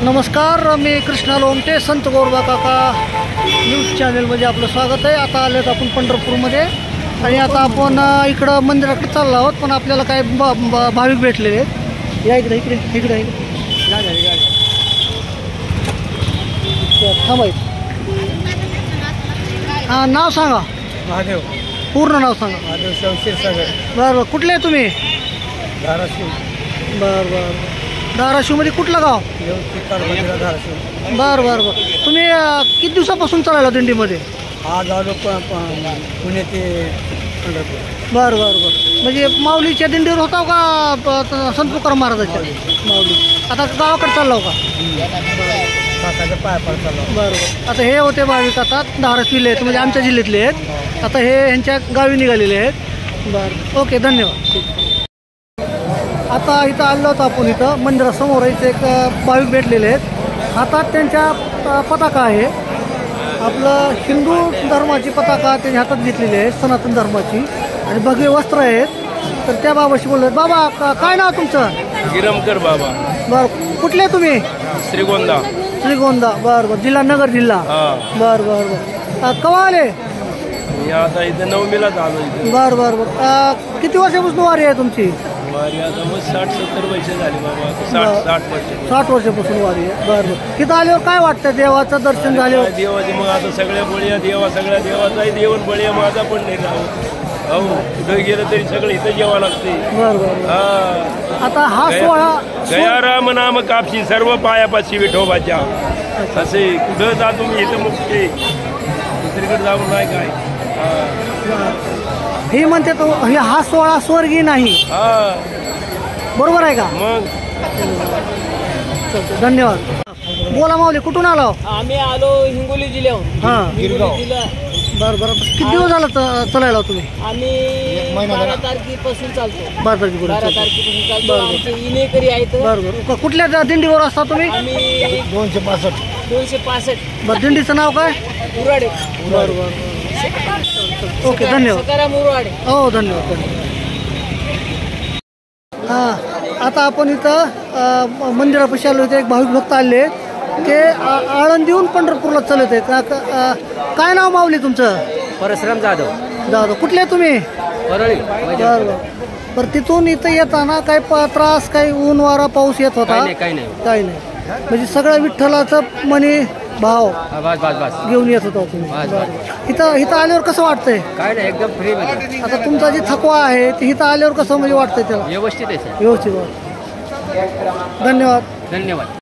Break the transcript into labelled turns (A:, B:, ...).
A: नमस्कार, मी कृष्णा लोमटे, संत गोरबा काका न्यूज चॅनलमध्ये आपलं स्वागत आहे। आता आलेत आपण पंढरपूरमध्ये आणि आता आपण इकडं मंदिराकडे चाललो आहोत, पण आपल्याला काय भाविक भेटलेले आहेत। या इकडे इकडे इकडे थांबा। हां, नाव सांगा।
B: महादेव।
A: पूर्ण नाव सांगा।
B: महादेव क्षीरसागर।
A: बरं बरं, कुठले आहे तुम्ही?
B: धाराशिव।
A: बरं बरं, धाराशिवमध्ये कुठलं गाव?
B: धाराशिव।
A: बरं बरं बरं, तुम्ही किती दिवसापासून चालला दिंडीमध्ये?
B: आज आलो पुणे ते पंढरपूर।
A: बरं बरं बरं, म्हणजे माऊलीच्या दिंडीवर होता का संत तुकाराम महाराजाच्या? माऊली। आता गावाकडे चाललो का?
B: काकाच्या पाया पाय चाललो।
A: बरं बरं, आता हे होते भाविक आता धाराशिवले आहेत, म्हणजे आमच्या जिल्ह्यातले आहेत। आता हे ह्यांच्या गावी निघालेले आहेत। बरं, ओके, धन्यवाद। आता इथं आलो होतो आपण, इथं मंदिरासमोर इथे एक भाविक भेटलेले आहेत। हातात त्यांच्या पताका आहे, आपलं हिंदू धर्माची पताका त्यांनी हातात घेतलेली आहे, सनातन धर्माची, आणि भगवे वस्त्र आहेत। तर त्या बाबाशी बोलत, बाबा काय नाव तुमचं?
C: गिरमकर बाबा।
A: बरं, कुठले तुम्ही?
C: श्रीगोंदा।
A: श्रीगोंदा, बरं बरं, जिल्हा नगर जिल्हा। बरं बरं बरं, केव्हा आले?
C: आता इथं 9मीला आलो इथे।
A: बरं बरं बरं, किती वर्षापासून वारी आहे तुमची?
C: वारी आता मग 60-70 वर्ष झाली बाबा। 60 वर्ष।
A: 60 वर्षापासून वारी आहे। बरं बरं, तिथं आल्यावर काय वाटतं? देवाचं दर्शन झाल्यावर?
C: देवाची मग आता सगळ्या बळीया देवा, सगळ्या देवाचाही देवन बळीया, माझा पण नाही राहू। हो, कुठं गेलं तरी सगळं इथं जेवा लागते।
A: बरं बरं,
C: हा,
A: आता हा सोहळा
C: गया राम नाम कापशी सर्व पायापाशी विठोबाच्या, असे कुठं जा तुम्ही इथं मुक्ती, दुसरीकडे जाऊन नाही काय।
A: हे म्हणते तो हा सोहळा स्वर्गीय नाही,
C: हा,
A: बरोबर आहे का?
C: मग
A: धन्यवाद। बोला माऊली, कुठून आलो?
D: आम्ही आलो हिंगोली जिल्ह्याहून।
A: हां,
D: हिंगोली जिल्हा।
A: बरं बरं, किती दिवस झालं चलायला तुम्ही?
D: आम्ही 12 तारखेपासून चालतो।
A: 12 तारखेपर्यंत?
D: 12 तारखेपासून चालतो। आमचे इनेकरी आहेत।
A: बरं बरं, कुठल्या दिंडीवर असता तुम्ही?
D: आम्ही 265।
A: बरं, दिंडीचं नाव काय?
D: उराडे।
A: बरं बरं, ओके, धन्यवाद।
D: सकाराम उराडे।
A: हो, धन्यवाद। हां, आता आपण इथं मंदिरापाशी आलो, इथे एक भाविक भक्त आले, ते आळंदीहून पंढरपूरला चालत आहेत। काय नाव माऊली तुमचं?
D: परशुराम जाधव।
A: दादा, कुठले तुम्ही?
D: परळी।
A: बरं बरं बरं, तिथून इथं येताना काय त्रास, काही ऊन वारा पाऊस येत होता?
D: काही नाही।
A: म्हणजे सगळं विठ्ठलाचं मनी भाव
D: बस
A: घेऊन येत होता तुम्ही? इथं आल्यावर कसं वाटतंय?
D: काय नाही, एकदम फ्री मध्ये।
A: आता तुमचा जे थकवा आहे ते इथं आल्यावर कसं म्हणजे वाटतंय? त्याला
D: व्यवस्थित आहे।
A: व्यवस्थित वाटतं। धन्यवाद।